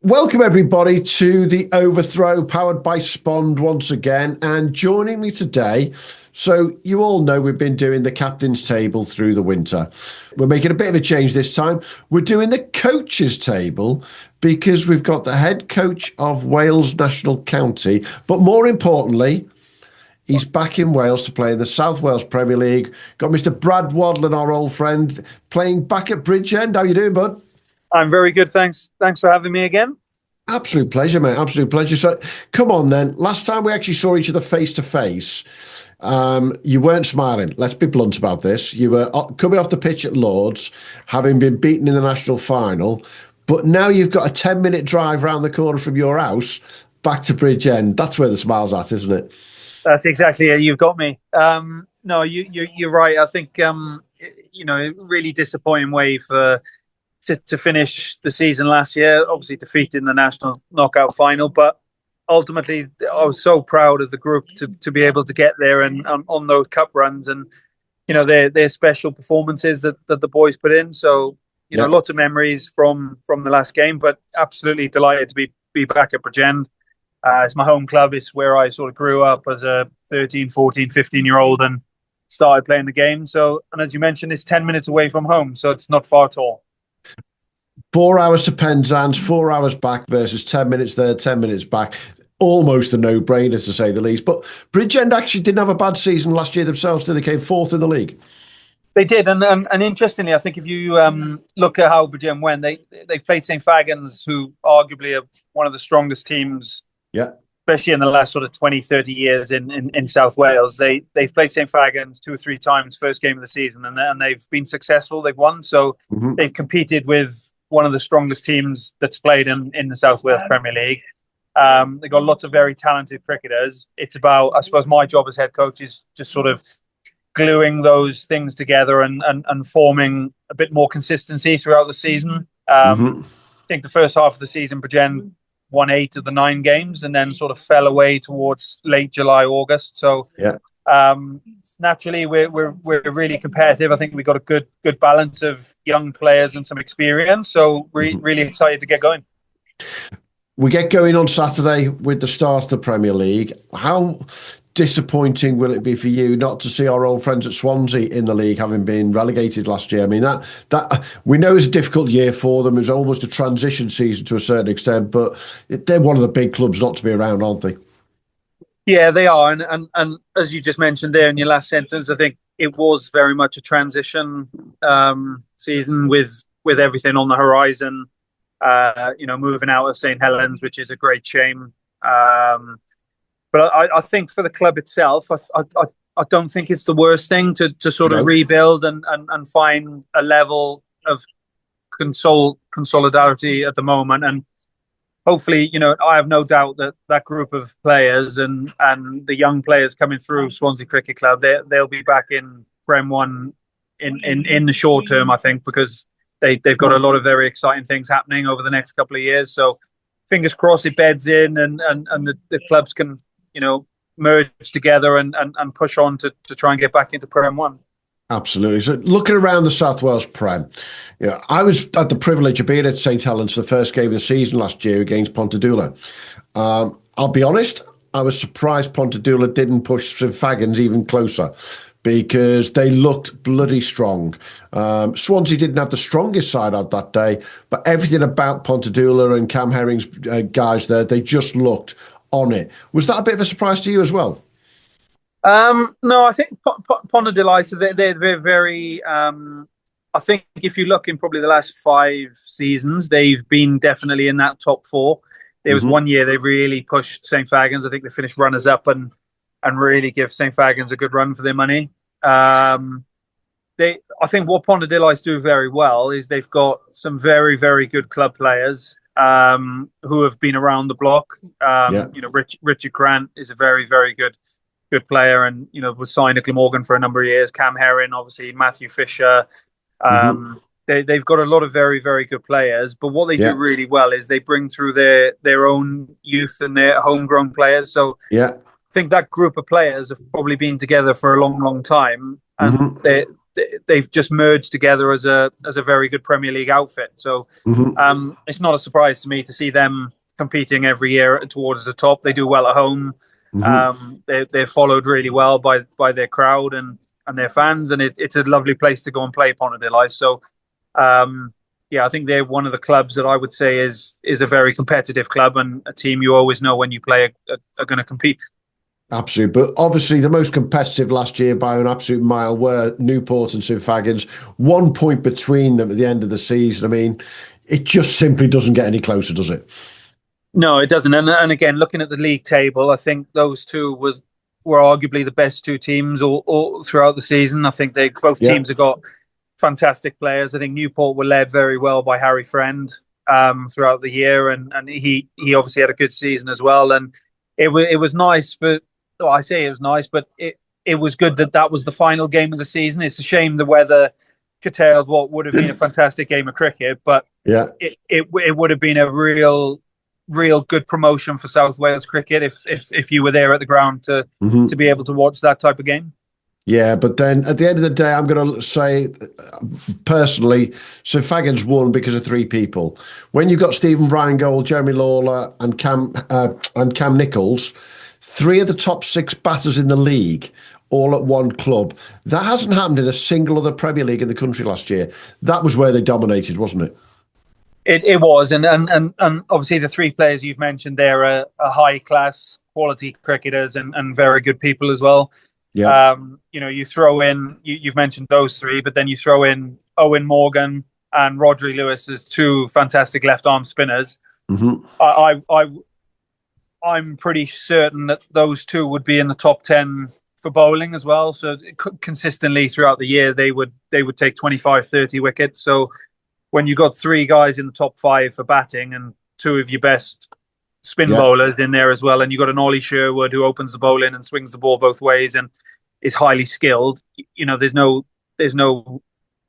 Welcome everybody to the Overthrow powered by Spond once again, and joining me today, so you all know we've been doing the captain's table through the winter. We're making a bit of a change this time. We're doing the coaches table because we've got the head coach of Wales National County, but more importantly, he's back in Wales to play in the South Wales Premier League. Got Mr. Brad Wadlan, our old friend, playing back at Bridgend. How you doing, bud? I'm very good, thanks. Thanks for having me again. Absolute pleasure, mate. Absolute pleasure. So, come on then. Last time we actually saw each other face to face, you weren't smiling. Let's be blunt about this. You were coming off the pitch at Lords, having been beaten in the national final, but now you've got a 10-minute drive round the corner from your house back to Bridgend. That's where the smile's at, isn't it? That's exactly it. You've got me. No, you're right. I think really disappointing way to finish the season last year, obviously defeated in the national knockout final, but ultimately I was so proud of the group to be able to get there and on those cup runs, and their special performances that the boys put in. So lots of memories from the last game, but absolutely delighted to be back at Bridgend. It's my home club. It's where I sort of grew up as a 13, 14, 15-year-old and started playing the game. So, and as you mentioned, it's 10 minutes away from home, so it's not far at all. 4 hours to Penzance, 4 hours back versus 10 minutes there, 10 minutes back. Almost a no-brainer, to say the least. But Bridgend actually didn't have a bad season last year themselves, did they? Came fourth in the league. They did, and interestingly, I think if you look at how Bridgend went, they played St Fagans, who arguably are one of the strongest teams, especially in the last sort of 20, 30 years in South Wales. They've played St Fagans 2 or 3 times, first game of the season, and they've been successful. They've won, so they've competed with one of the strongest teams that's played in the South Wales Premier League. They've got lots of very talented cricketers. It's about, I suppose, my job as head coach is just sort of gluing those things together and forming a bit more consistency throughout the season. I think the first half of the season, Bridgend won 8 of the 9 games and then sort of fell away towards late July, August. So naturally, we're really competitive. I think we've got a good balance of young players and some experience. So we're really excited to get going. We get going on Saturday with the start of the Premier League. How disappointing will it be for you not to see our old friends at Swansea in the league, having been relegated last year? I mean, that we know it's a difficult year for them. It's almost a transition season to a certain extent, but they're one of the big clubs not to be around, aren't they? Yeah, they are. And as you just mentioned there in your last sentence, I think it was very much a transition season with everything on the horizon. Moving out of St Helens, which is a great shame. But I think for the club itself, I don't think it's the worst thing to sort of rebuild and find a level of solidarity at the moment. And hopefully, I have no doubt that group of players and the young players coming through Swansea Cricket Club, they'll be back in Prem 1 in the short term, I think, because they've got a lot of very exciting things happening over the next couple of years. So fingers crossed it beds in and the clubs can, merge together and push on to try and get back into Prem 1. Absolutely. So looking around the South Wales Prem, I was had the privilege of being at St Helens for the first game of the season last year against Pontadoula. I'll be honest, I was surprised Pontadoula didn't push St Fagans even closer, because they looked bloody strong. Swansea didn't have the strongest side out that day, but everything about Pontadoula and Cam Herring's guys there, they just looked on it. Was that a bit of a surprise to you as well? No, I think Pontadoula, they're very... I think if you look in probably the last 5 seasons, they've been definitely in that top 4. There was one year they really pushed St Fagans. I think they finished runners-up and really give St Fagans a good run for their money. I think what Pontadoula do very well is they've got some very, very good club players who have been around the block. Richard Grant is a very, very good player, and was signed at Glamorgan for a number of years. Cam Herring, obviously, Matthew Fisher. They've got a lot of very, very good players, but what they do really well is they bring through their own youth and their homegrown players. So I think that group of players have probably been together for a long, long time, and they've just merged together as a very good Premier League outfit. So it's not a surprise to me to see them competing every year towards the top. They do well at home. They're followed really well by their crowd and their fans, and it's a lovely place to go and play Pontarddulais. So I think they're one of the clubs that I would say is a very competitive club, and a team you always know when you play are going to compete. Absolutely. But obviously the most competitive last year by an absolute mile were Newport and St Fagans. 1 point between them at the end of the season. I mean, it just simply doesn't get any closer, does it? No, it doesn't. And again, looking at the league table, I think those two were arguably the best two teams all throughout the season. I think both teams have got fantastic players. I think Newport were led very well by Harry Friend throughout the year, and he obviously had a good season as well. And it was nice for. Well, I say it was nice, but it was good that was the final game of the season. It's a shame the weather curtailed what would have been a fantastic game of cricket, but it would have been a real good promotion for South Wales cricket if you were there at the ground to be able to watch that type of game. Yeah, but then at the end of the day, I'm going to say, personally, St Fagans won because of three people. When you got Stephen Reingold, Jeremy Lawler, and Cam Nichols, three of the top six batters in the league, all at one club. That hasn't happened in a single other Premier League in the country last year. That was where they dominated, wasn't it? It was, and obviously the three players you've mentioned there are high class, quality cricketers and very good people as well. Yeah. You throw in, you've mentioned those three, but then you throw in Owen Morgan and Rodri Lewis as two fantastic left arm spinners. I'm pretty certain that those two would be in the top 10 for bowling as well. So consistently throughout the year, they would take 25, 30 wickets. So when you got three guys in the top 5 for batting and two of your best spin bowlers in there as well, and you got an Ollie Sherwood who opens the bowling and swings the ball both ways and is highly skilled. There's no.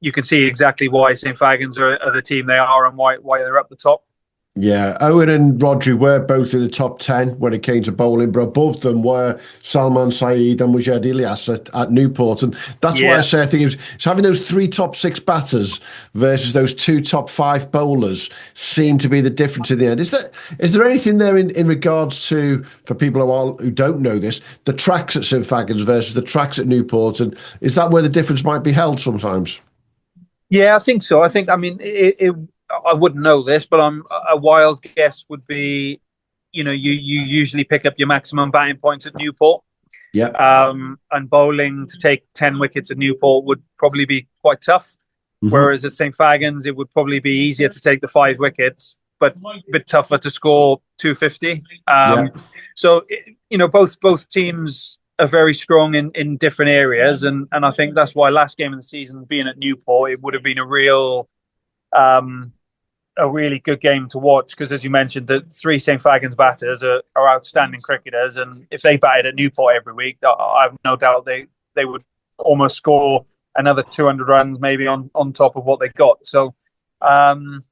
You can see exactly why St Fagans are the team they are and why they're up the top. Yeah, Owen and Rodri were both in the top 10 when it came to bowling, but above them were Salman Saeed and Mujahid Ilyas at Newport. And that's why I say I think it's having those three top 6 batters versus those 2 top 5 bowlers seem to be the difference in the end. Is there anything there in regards to, for people who don't know this, the tracks at St Fagans versus the tracks at Newport? And is that where the difference might be held sometimes? Yeah, I think so. I wouldn't know this, but a wild guess would be, you usually pick up your maximum batting points at Newport. Yeah. And bowling to take 10 wickets at Newport would probably be quite tough. Whereas at St Fagans, it would probably be easier to take the 5 wickets, but a bit tougher to score 250. So, both teams are very strong in different areas. And I think that's why last game of the season, being at Newport, it would have been a really good game to watch, because as you mentioned, the 3 St Fagans batters are outstanding cricketers, and if they batted at Newport every week, I have no doubt they would almost score another 200 runs maybe on top of what they got. So there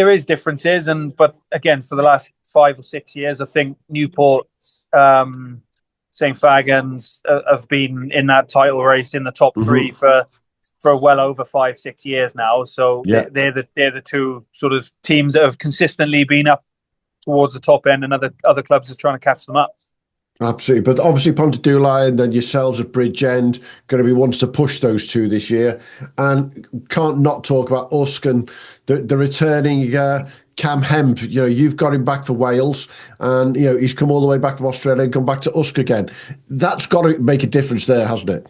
is differences, but again, for the last 5 or 6 years, I think Newport, St Fagans have been in that title race in the top 3 for well over 5-6 years now. So they're the two sort of teams that have consistently been up towards the top end, and other clubs are trying to catch them up. Absolutely. But obviously Pontarddulais and then yourselves at Bridgend going to be ones to push those two this year. And can't not talk about Usk and the returning Cam Hemp. You've got him back for Wales, and he's come all the way back from Australia and come back to Usk again. That's got to make a difference there, hasn't it?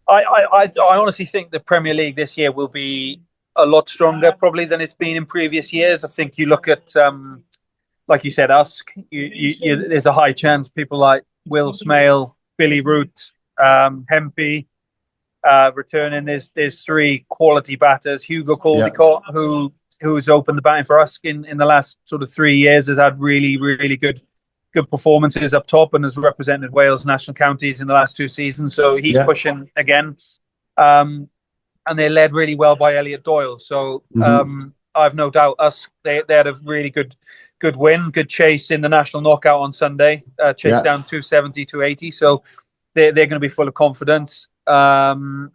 I honestly think the Premier League this year will be a lot stronger probably than it's been in previous years. I think you look at, like you said, Usk, there's a high chance people like Will Smale, Billy Root, Hempy returning. There's 3 quality batters. Hugo Caldicott, who's opened the batting for Usk in the last sort of 3 years, has had really, really good performances up top and has represented Wales national counties in the last 2 seasons. So he's pushing again. And they're led really well by Elliot Doyle. So I've no doubt Usk, they had a really good win, good chase in the national knockout on Sunday, chased down 270, 280. So they're going to be full of confidence. And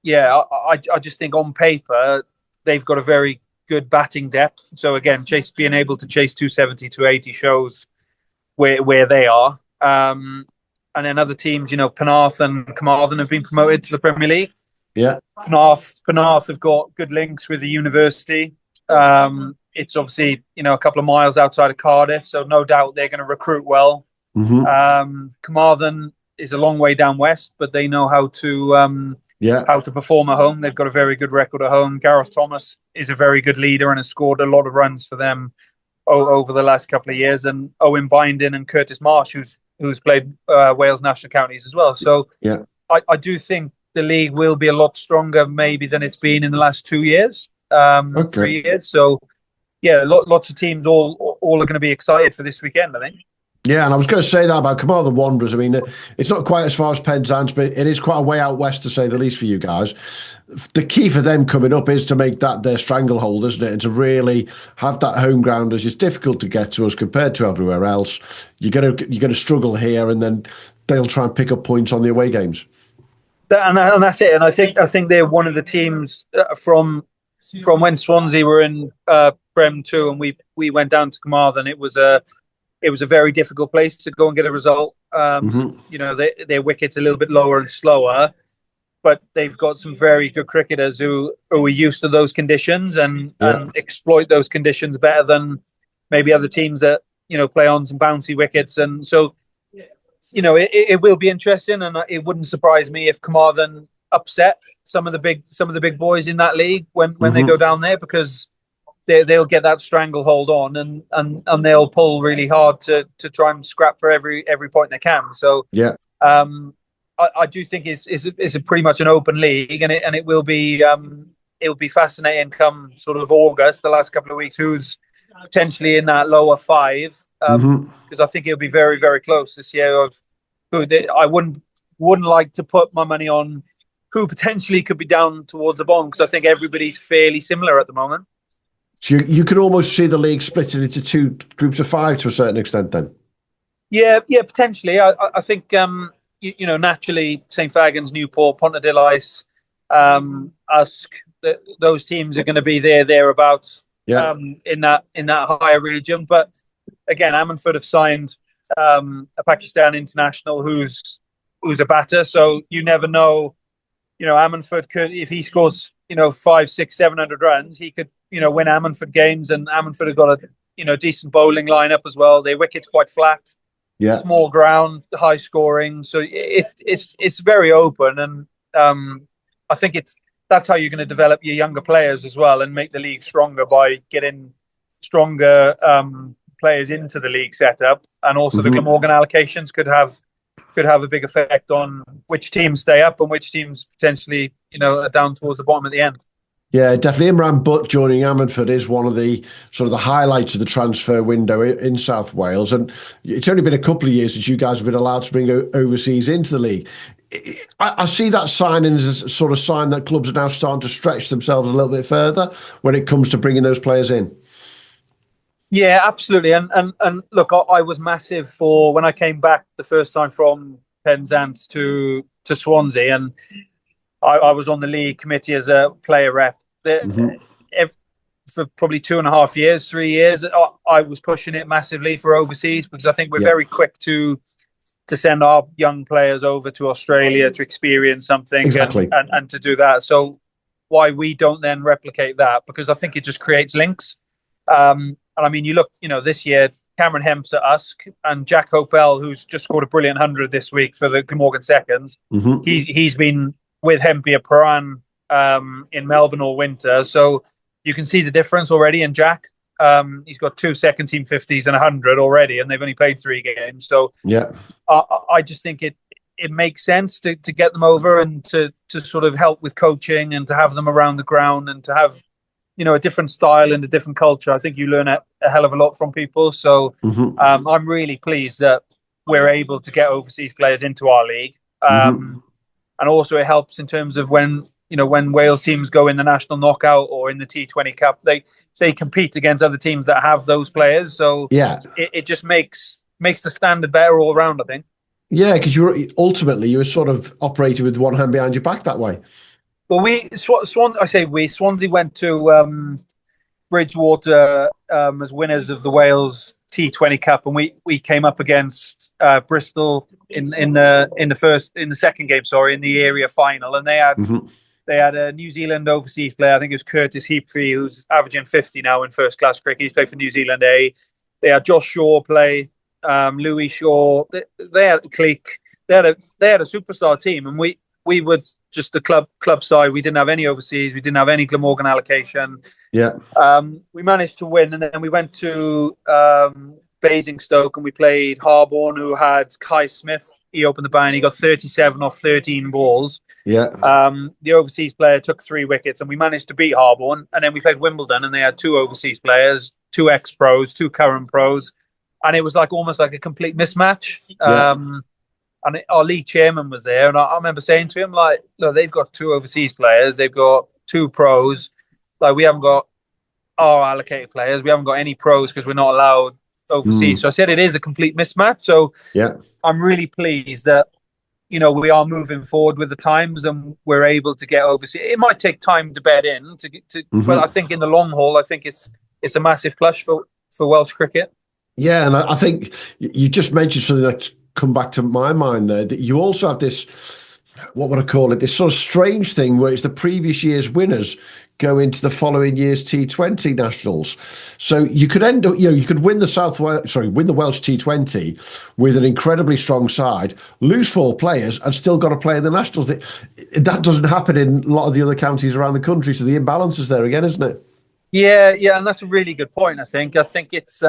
yeah, I just think on paper they've got a very good batting depth. So again, being able to chase 270, 280 shows where they are. And then other teams, Penarth and Carmarthen have been promoted to the Premier League. Yeah. Penarth have got good links with the university. It's obviously, a couple of miles outside of Cardiff, so no doubt they're going to recruit well. Carmarthen is a long way down west, but they know how to perform at home. They've got a very good record at home. Gareth Thomas is a very good leader and has scored a lot of runs for them over the last couple of years. And Owen Binding and Curtis Marsh, who's played Wales national counties as well. So I do think the league will be a lot stronger maybe than it's been in the last 2 years, 3 years. So yeah, lots of teams all are going to be excited for this weekend, I think. Yeah, and I was going to say that about Carmarthen Wanderers. I mean, it's not quite as far as Penzance, but it is quite a way out west, to say the least, for you guys. The key for them coming up is to make that their stranglehold, isn't it? And to really have that home ground, as it's difficult to get to us compared to everywhere else. You're going to struggle here, and then they'll try and pick up points on the away games. And that's it. And I think they're one of the teams from when Swansea were in Brem 2, and we went down to Carmarthen. It was a very difficult place to go and get a result. Their wicket's a little bit lower and slower, but they've got some very good cricketers who are used to those conditions and exploit those conditions better than maybe other teams that play on some bouncy wickets. And so, it will be interesting, and it wouldn't surprise me if Carmarthen upset some of the big boys in that league when they go down there, because they'll get that stranglehold on and they'll pull really hard to try and scrap for every point they can. So I do think it's a pretty much an open league, and it will be fascinating come sort of August, the last couple of weeks, who's potentially in that lower five, because I think it'll be very, very close this year. I wouldn't like to put my money on who potentially could be down towards the bottom, because I think everybody's fairly similar at the moment. So you could almost see the league split into two groups of five to a certain extent then? Yeah, potentially. I think, naturally, St. Fagans, Newport, Pontedilais, Usk, those teams are going to be thereabouts in that higher region. But again, Ammanford have signed a Pakistan international who's a batter, so you never know. Ammanford could, if he scores 500, 600, 700 runs, he could win Ammanford games, and Ammanford have got a decent bowling lineup as well. Their wicket's quite flat, small ground, high scoring, so it's very open, and I think that's how you're going to develop your younger players as well, and make the league stronger by getting stronger players into the league setup, and also the Glamorgan allocations could have a big effect on which teams stay up and which teams potentially are down towards the bottom at the end. Yeah, definitely. Imran Butt joining Ammanford is one of the sort of the highlights of the transfer window in South Wales. And it's only been a couple of years since you guys have been allowed to bring overseas into the league. I see that signing as a sort of sign that clubs are now starting to stretch themselves a little bit further when it comes to bringing those players in. Yeah, absolutely. And look, I was massive for when I came back the first time from Penzance to Swansea, and I was on the league committee as a player rep. For probably 2.5 years, 3 years, I was pushing it massively for overseas, because I think we're very quick to send our young players over to Australia to experience something and to do that. So why we don't then replicate that? Because I think it just creates links. And I mean, you look, this year, Cameron Hemp's at Usk, and Jack Hopel, who's just scored a brilliant 100 this week for the Glamorgan Seconds. He's been with Hempy at Paran in Melbourne all winter. So you can see the difference already in Jack. He's got 2 second team 50s and 100 already, and they've only played 3 games. So I just think it makes sense to get them over and to sort of help with coaching and to have them around the ground and to have a different style and a different culture. I think you learn a hell of a lot from people. So I'm really pleased that we're able to get overseas players into our league. And also it helps in terms of when Wales teams go in the national knockout or in the T20 Cup, they compete against other teams that have those players. So it just makes the standard better all around, I think. Yeah, because you were sort of operating with one hand behind your back that way. Well, Swansea went to Bridgewater as winners of the Wales T20 Cup, and we came up against Bristol in the second game, in the area final, and they had a New Zealand overseas player. I think it was Curtis Heaptree, who's averaging 50 now in first class cricket. He's played for New Zealand A. They had Josh Shaw play, Louis Shaw. They had Cleek. They had a superstar team, and we were just the club side. We didn't have any overseas. We didn't have any Glamorgan allocation. Yeah. We managed to win, and then we went to Basingstoke, and we played Harborne, who had Kai Smith. He opened the bat. He got 37 off 13 balls. Yeah. The overseas player took 3 wickets, and we managed to beat Harborne. And then we played Wimbledon, and they had 2 overseas players, 2 ex-pros, 2 current pros, and it was almost like a complete mismatch. Yeah. And our league chairman was there, and I remember saying to him, look, they've got 2 overseas players, they've got 2 pros. We haven't got our allocated players, we haven't got any pros because we're not allowed overseas. So I said it is a complete mismatch. So yeah, I'm really pleased that we are moving forward with the times and we're able to get overseas. It might take time to bed in, but I think in the long haul, I think it's a massive plus for Welsh cricket. Yeah, and I think you just mentioned something that's come back to my mind there, that you also have this, what would I call it, this sort of strange thing where it's the previous year's winners go into the following year's T20 nationals. So you could end up, you could win the win the Welsh T20 with an incredibly strong side, lose 4 players and still got to play in the nationals. That doesn't happen in a lot of the other counties around the country. So the imbalance is there again, isn't it? Yeah, and that's a really good point. I think it's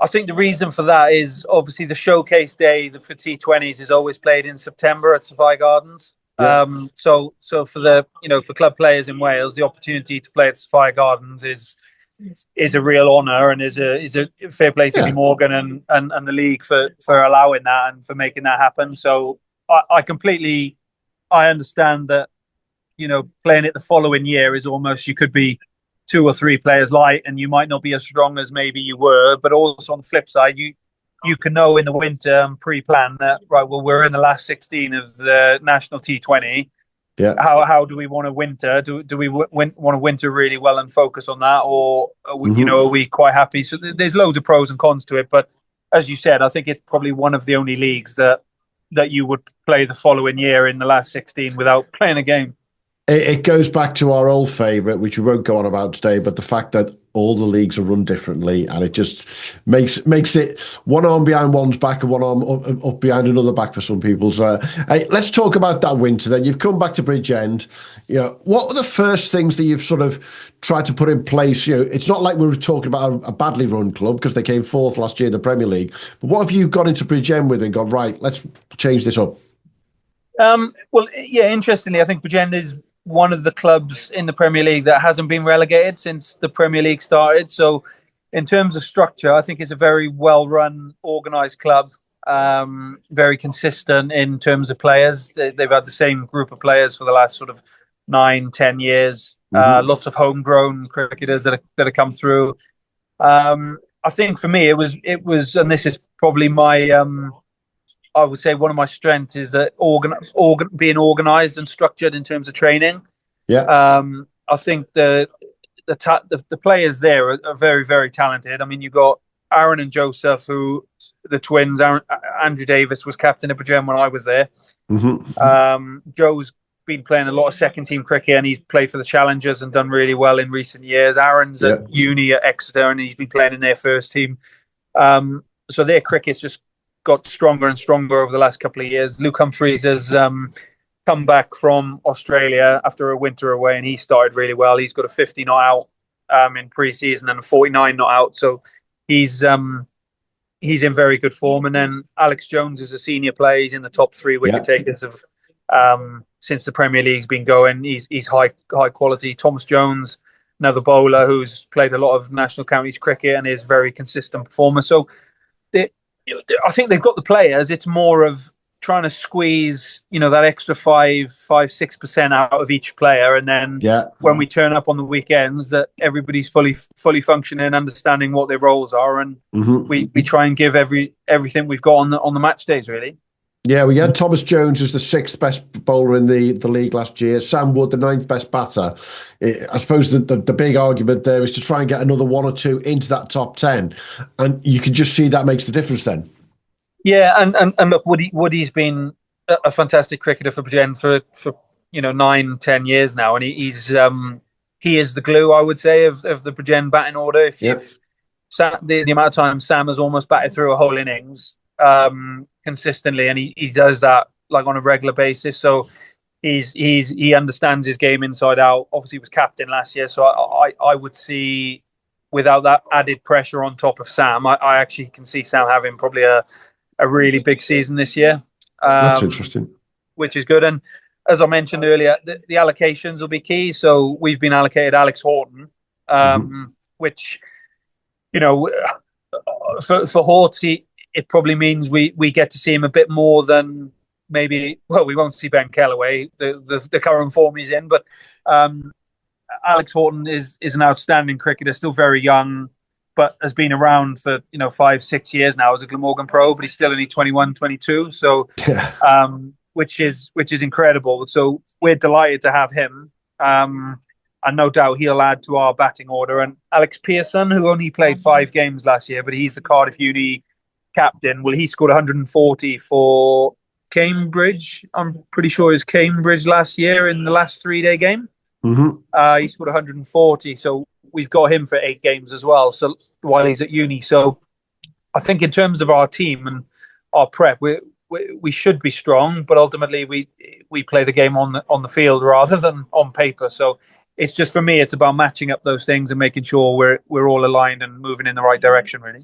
I think the reason for that is obviously the showcase day for T20s is always played in September at Sophia Gardens. Yeah. So for the for club players in Wales, the opportunity to play at Sophia Gardens is a real honour, and is a fair play to Lee Morgan and the league for allowing that and for making that happen. So I completely understand that playing it the following year is almost, you could be 2 or 3 players light and you might not be as strong as maybe you were, but also on the flip side, you can know in the winter and pre-plan that, right, well, we're in the last 16 of the national T20. Yeah. How do we want to winter? Do we want to winter really well and focus on that, or are we quite happy? So there's loads of pros and cons to it, but as you said, I think it's probably one of the only leagues that you would play the following year in the last 16 without playing a game. It goes back to our old favourite, which we won't go on about today, but the fact that all the leagues are run differently, and it just makes it one arm behind one's back and one arm up behind another back for some people. So hey, let's talk about that winter then. You've come back to Bridgend. What were the first things that you've sort of tried to put in place? It's not like we were talking about a badly run club because they came 4th last year in the Premier League. But what have you got into Bridgend with and gone, right, let's change this up? Well, yeah, interestingly, I think Bridgend is one of the clubs in the Premier League that hasn't been relegated since the Premier League started. So in terms of structure, I think it's a very well-run, organised club, very consistent in terms of players. They've had the same group of players for the last sort of 9-10 years. Lots of homegrown cricketers that have come through. I think for me, it was, and this is probably my... I would say one of my strengths is that being organised and structured in terms of training. Yeah. I think the players there are very, very talented. I mean, you've got Aaron and Joseph, who the twins. Andrew Davis was captain of Bridgend when I was there. Joe's been playing a lot of second team cricket, and he's played for the Challengers and done really well in recent years. Aaron's at uni at Exeter, and he's been playing in their first team. So their cricket's just got stronger and stronger over the last couple of years. Luke Humphreys has come back from Australia after a winter away, and he started really well. He's got a 50 not out in pre-season and a 49 not out, so he's in very good form. And then Alex Jones is a senior player. He's in the top 3 wicket takers of since the Premier League's been going. He's high quality. Thomas Jones, another bowler who's played a lot of national counties cricket and is very consistent performer. So I think they've got the players. It's more of trying to squeeze, that extra 6% out of each player, and then when we turn up on the weekends, that everybody's fully functioning and understanding what their roles are, and we try and give everything we've got on the match days, really. Yeah, we had Thomas Jones as the 6th best bowler in the league last year. Sam Wood, the 9th best batter. I suppose the big argument there is to try and get another 1 or 2 into that top 10. And you can just see that makes the difference then. Yeah, and look, Woody's been a fantastic cricketer for Bridgend for 9-10 years now, and he is the glue, I would say, of the Bridgend batting order. If the amount of time Sam has almost batted through a whole innings consistently, and he does that like on a regular basis. So he understands his game inside out. Obviously, he was captain last year, so I would see, without that added pressure on top of Sam, I actually can see Sam having probably a really big season this year. That's interesting. Which is good. And as I mentioned earlier, the allocations will be key. So we've been allocated Alex Horton, which, for Horty, it probably means we get to see him a bit more than maybe, well, we won't see Ben Kellaway, the current form he's in, but Alex Horton is an outstanding cricketer, still very young, but has been around for 5-6 years now as a Glamorgan pro, but he's still only 21, 22. So, which is incredible. So we're delighted to have him, and no doubt he'll add to our batting order. And Alex Pearson, who only played 5 games last year, but he's the Cardiff Uni captain. Well, he scored 140 for Cambridge. I'm pretty sure it was Cambridge last year in the last 3-day game. He scored 140, so we've got him for 8 games as well. So while he's at uni, so I think in terms of our team and our prep, we should be strong, but ultimately we play the game on the field rather than on paper. So it's just, for me, it's about matching up those things and making sure we're all aligned and moving in the right direction, really.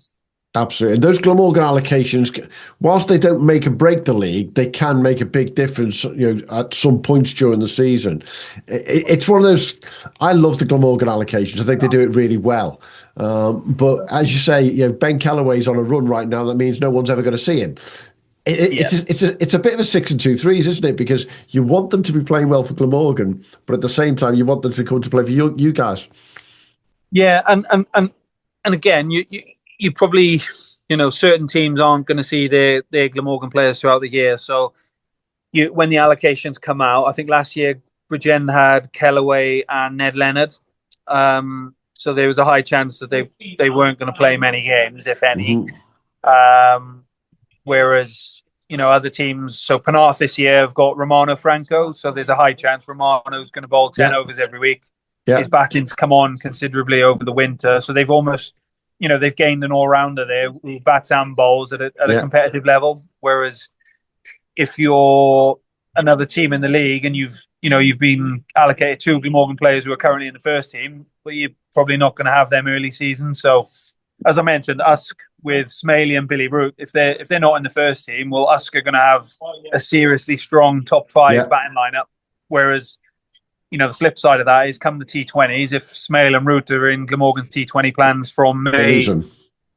Absolutely. And those Glamorgan allocations, whilst they don't make or break the league, they can make a big difference, at some points during the season. It's one of those, I love the Glamorgan allocations. I think they do it really well. But as you say, Ben Kellaway's on a run right now. That means no one's ever going to see him. It's a bit of a 6 and 2 threes, isn't it? Because you want them to be playing well for Glamorgan, but at the same time, you want them to come to play for you guys. Yeah, and again, you probably, certain teams aren't going to see their Glamorgan players throughout the year. So when the allocations come out, I think last year Bridgend had Kellaway and Ned Leonard. So there was a high chance that they weren't going to play many games, if any. Whereas, other teams, so Penarth this year have got Romano Franco. So there's a high chance Romano's going to bowl 10 overs every week. His batting's come on considerably over the winter. So they've almost, they've gained an all-rounder there who bats and bowls at a competitive level. Whereas if you're another team in the league and you've been allocated 2 Glamorgan players who are currently in the first team, but you're probably not going to have them early season. So, as I mentioned, Usk with Smaley and Billy Root, if they're not in the first team, well, Usk are going to have a seriously strong top 5 batting lineup. Whereas, the flip side of that is, come the T20s, if Smail and Root are in Glamorgan's T20 plans from May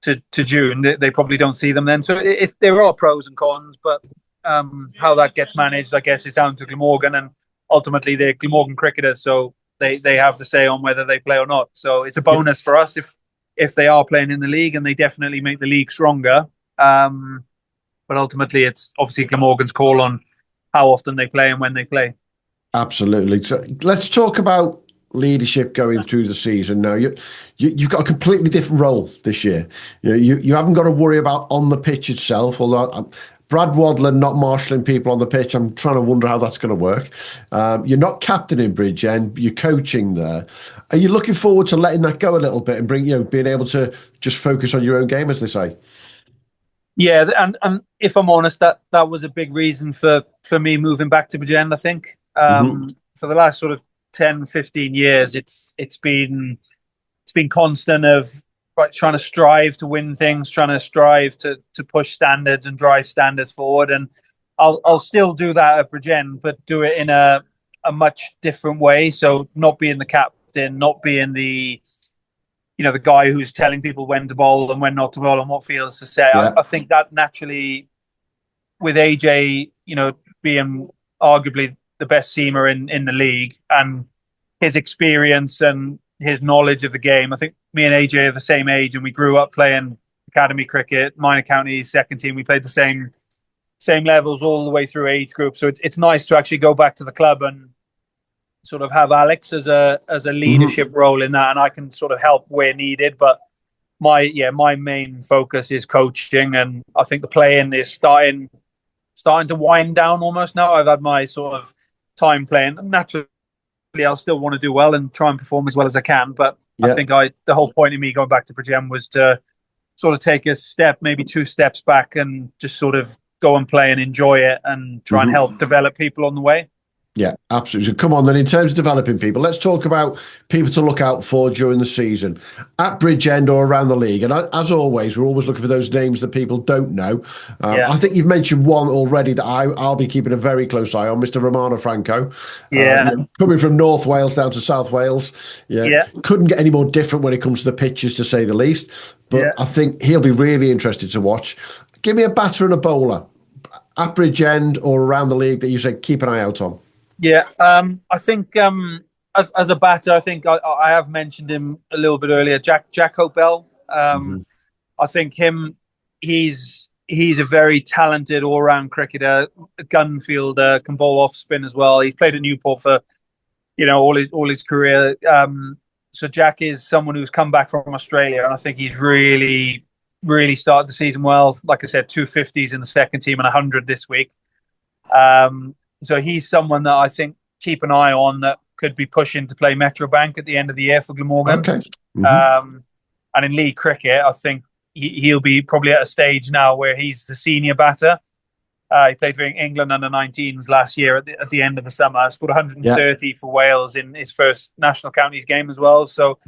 to June, they probably don't see them then. So there are pros and cons, but how that gets managed, I guess, is down to Glamorgan, and ultimately they're Glamorgan cricketers, so they have the say on whether they play or not. So it's a bonus for us if they are playing in the league, and they definitely make the league stronger. But ultimately, it's obviously Glamorgan's call on how often they play and when they play. Absolutely. So let's talk about leadership going through the season. Now you've got a completely different role this year. You haven't got to worry about on the pitch itself. Although Brad Wadlan not marshalling people on the pitch, I'm trying to wonder how that's going to work. You're not captaining Bridgend, you're coaching there. Are you looking forward to letting that go a little bit and being able to just focus on your own game, as they say? Yeah, and if I'm honest, that was a big reason for me moving back to Bridgend, I think. For the last sort of 10, 15 years, it's been constant of trying to strive to win things, trying to strive to push standards and drive standards forward. And I'll still do that at Bridgend, but do it in a much different way. So not being the captain, not being the guy who's telling people when to bowl and when not to bowl and what fields to set. I think that naturally with AJ, being arguably the best seamer in the league, and his experience and his knowledge of the game. I think me and AJ are the same age, and we grew up playing academy cricket, minor counties, second team. We played the same levels all the way through age group. So it's nice to actually go back to the club and sort of have Alex as a leadership role in that, and I can sort of help where needed. But my main focus is coaching, and I think the playing is starting to wind down almost now. I've had my sort of time playing. Naturally, I'll still want to do well and try and perform as well as I can. But I think the whole point of me going back to Bridgend was to sort of take a step, maybe 2 steps back, and just sort of go and play and enjoy it and try and help develop people on the way. Yeah, absolutely. So come on then, in terms of developing people, let's talk about people to look out for during the season at Bridgend or around the league. And as always, we're always looking for those names that people don't know. I think you've mentioned one already that I'll be keeping a very close eye on, Mr. Romano Franco. Coming from North Wales down to South Wales. Couldn't get any more different when it comes to the pitches, to say the least. But I think he'll be really interested to watch. Give me a batter and a bowler at Bridgend or around the league that you say keep an eye out on. Yeah, I think as a batter, I think I have mentioned him a little bit earlier. Jack Hopewell. I think he's a very talented all-round cricketer, a gun fielder, can bowl off spin as well. He's played at Newport for all his career. So Jack is someone who's come back from Australia, and I think he's really started the season well. Like I said, 250s in the second team and 100 this week. So he's someone that I think keep an eye on, that could be pushing to play Metrobank at the end of the year for Glamorgan. Okay. And in league cricket, I think he'll be probably at a stage now where he's the senior batter. He played for England under-19s last year at the end of the summer. Scored 130 for Wales in his first national counties game as well. So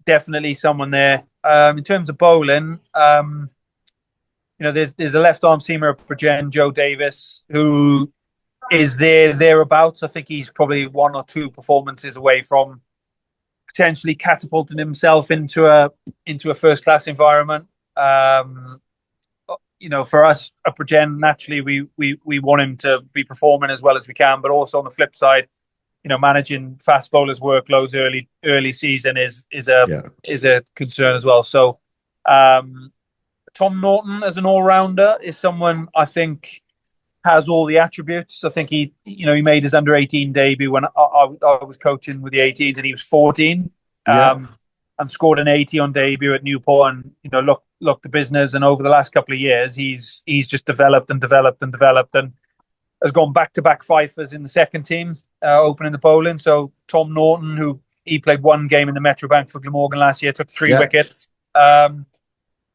definitely someone there. In terms of bowling, there's a left-arm seamer at Bridgend, Joe Davis, who is thereabouts. I think he's probably 1 or 2 performances away from potentially catapulting himself into a first-class environment. For us at Bridgend, naturally we want him to be performing as well as we can, but also on the flip side, managing fast bowlers' workloads early season is a concern as well. So Tom Norton as an all-rounder is someone I think has all the attributes. I think he made his under-18 debut when I was coaching with the 18s, and he was 14, and scored an 80 on debut at Newport. And look the business. And over the last couple of years, he's just developed and has gone back-to-back fifers in the second team, opening the bowling. So Tom Norton, he played 1 game in the Metrobank for Glamorgan last year, took 3 wickets.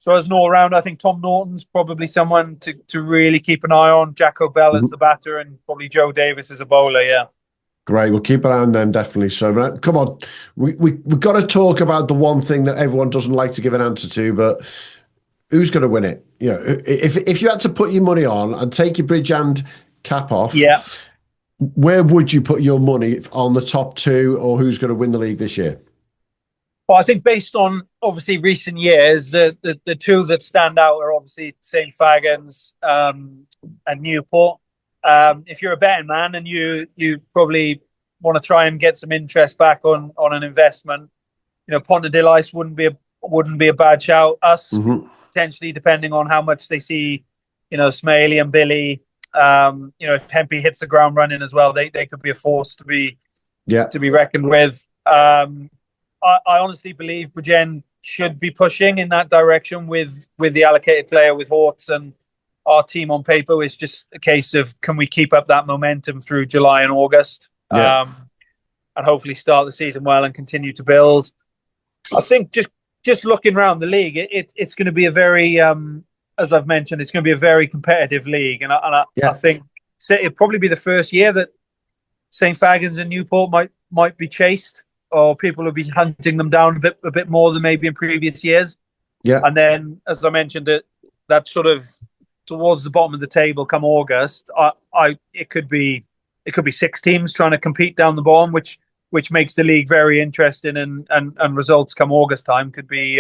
So as an all-round, I think Tom Norton's probably someone to really keep an eye on. Jack O'Bell as the batter, and probably Joe Davis as a bowler, Great, we'll keep an eye on them, definitely. So come on, we've got to talk about the one thing that everyone doesn't like to give an answer to, but who's going to win it? If you had to put your money on and take your Bridgend cap off, where would you put your money on the top 2, or who's going to win the league this year? Well, I think based on obviously recent years, the 2 that stand out are obviously St. Fagans and Newport. If you're a betting man and you probably want to try and get some interest back on an investment, Pontarddulais wouldn't be a bad shout. Us potentially, depending on how much they see, Smailey and Billy. If Hempy hits the ground running as well, they could be a force to be reckoned with. I honestly believe Bridgend should be pushing in that direction with the allocated player with Horts, and our team on paper is just a case of, can we keep up that momentum through July and August, and hopefully start the season well and continue to build. I think just looking around the league, it's going to be a very, as I've mentioned, it's going to be a very competitive league, and I think it'll probably be the first year that St. Fagans and Newport might be chased, or people will be hunting them down a bit more than maybe in previous years. And then, as I mentioned, that sort of towards the bottom of the table come August, it could be 6 teams trying to compete down the bottom, which makes the league very interesting, and results come August time could be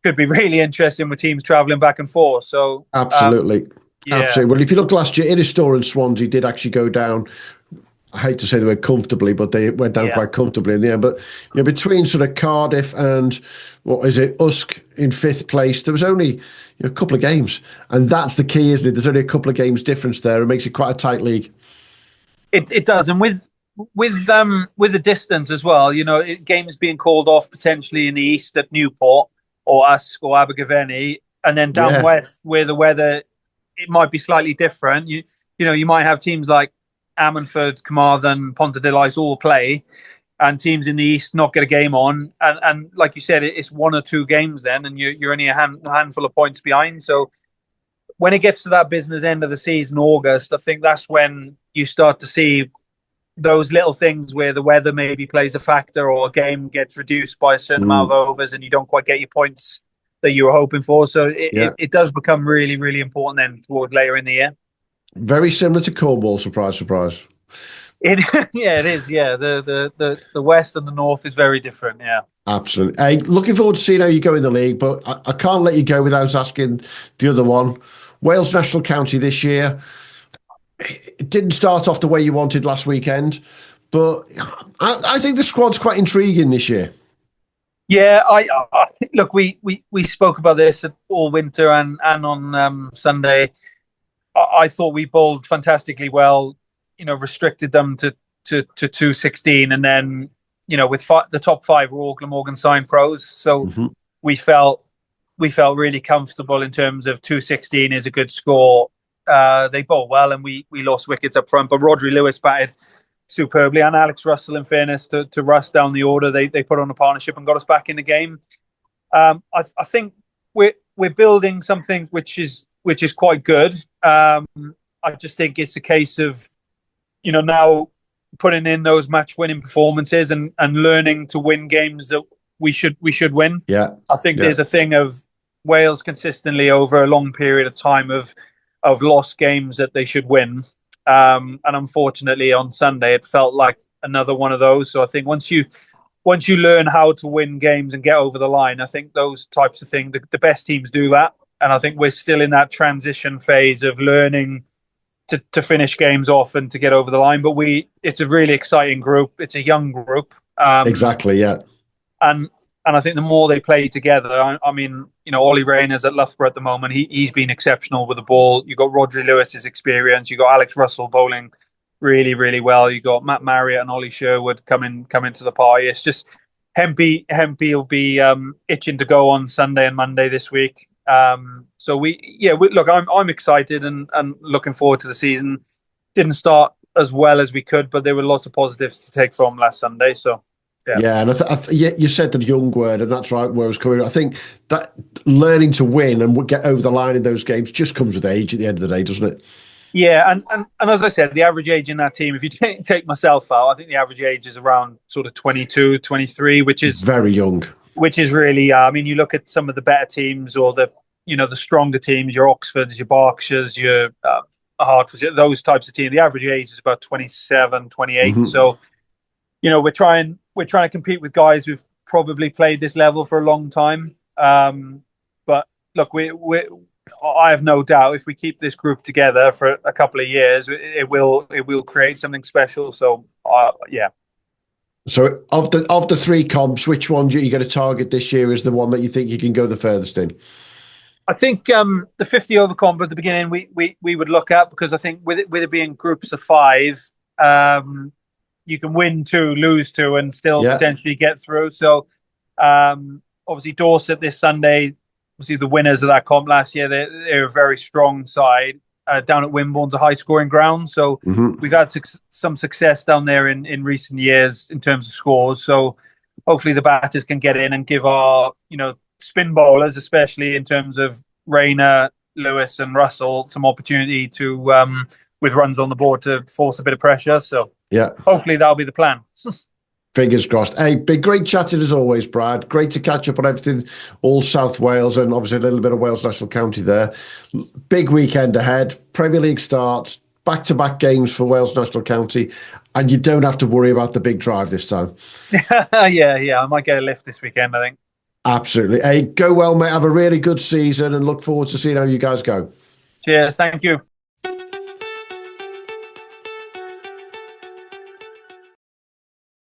really interesting with teams travelling back and forth. So absolutely. Yeah, absolutely. Well, if you look last year, Innistor and Swansea did actually go down. I hate to say the word comfortably, but they went down quite comfortably in the end. But between sort of Cardiff and what is it, Usk in 5th place, there was only a couple of games, and that's the key, isn't it? There's only a couple of games difference there. It makes it quite a tight league. It does, and with the distance as well, games being called off potentially in the east at Newport or Usk or Abergavenny, and then down west where the weather it might be slightly different. You might have teams like Ammanford, Carmarthen, Pontedilais all play, and teams in the east not get a game on. And like you said, it's 1 or 2 games then, and you're only a handful of points behind. So when it gets to that business end of the season, August, I think that's when you start to see those little things where the weather maybe plays a factor, or a game gets reduced by a certain amount of overs and you don't quite get your points that you were hoping for. So it does become really, really important then toward later in the year. Very similar to Cornwall, surprise, surprise. It is. Yeah, the west and the north is very different. Yeah, absolutely. Hey, looking forward to seeing how you go in the league, but I can't let you go without asking the other one. Wales National County this year. It didn't start off the way you wanted last weekend, but I think the squad's quite intriguing this year. Yeah, I look. We spoke about this all winter and on Sunday. I thought we bowled fantastically well. Restricted them to 216, and then with the top 5 were all Glamorgan signed pros, so we felt really comfortable in terms of 216 is a good score. They bowled well, and we lost wickets up front, but Rodri Lewis batted superbly, and Alex Russell, in fairness to Russ down the order, they put on a partnership and got us back in the game. I think we're building something which is quite good. I just think it's a case of now putting in those match-winning performances and learning to win games that we should win. Yeah, I think there's a thing of Wales consistently over a long period of time of lost games that they should win. And unfortunately, on Sunday, it felt like another one of those. So I think once you learn how to win games and get over the line, I think those types of things, the best teams do that. And I think we're still in that transition phase of learning to finish games off and to get over the line. But it's a really exciting group. It's a young group. Exactly, yeah. And I think the more they play together, I mean, Ollie Rayner's at Loughborough at the moment. He's been exceptional with the ball. You've got Rodri Lewis's experience. You've got Alex Russell bowling really, really well. You've got Matt Marriott and Ollie Sherwood come into the party. It's just Hempy will be itching to go on Sunday and Monday this week. So look, I'm excited and looking forward to the season. Didn't start as well as we could, but there were lots of positives to take from last Sunday. So yeah, and you said the young word, and that's right where I was coming. I think that learning to win and get over the line in those games just comes with age at the end of the day, doesn't it? Yeah, and as I said, the average age in that team, if you take myself out, I think the average age is around sort of 22, 23, which is very young. Which is really, I mean, you look at some of the better teams or the stronger teams, your Oxfords, your Berkshires, your Hertfords, those types of teams. The average age is about 27, 28. So, we're trying to compete with guys who've probably played this level for a long time. But look, I have no doubt if we keep this group together for a couple of years, it will create something special. So, yeah. So of the 3 comps, which one are you going to target this year as the one that you think you can go the furthest in? I think the 50 over comp at the beginning we would look at, because I think with it being groups of 5, you can win 2, lose 2, and still potentially get through. So obviously Dorset this Sunday, obviously the winners of that comp last year, they're a very strong side. Down at Wimborne's a high-scoring ground, so we've had some success down there in recent years in terms of scores. So hopefully the batters can get in and give our spin bowlers, especially in terms of Rayner, Lewis, and Russell, some opportunity to with runs on the board to force a bit of pressure. So hopefully that'll be the plan. Fingers crossed. Hey, big great chatting as always, Brad. Great to catch up on everything, all South Wales, and obviously a little bit of Wales National County there. Big weekend ahead. Premier League starts, back-to-back games for Wales National County, and you don't have to worry about the big drive this time. Yeah. I might get a lift this weekend, I think. Absolutely. Hey, go well, mate. Have a really good season and look forward to seeing how you guys go. Cheers. Thank you.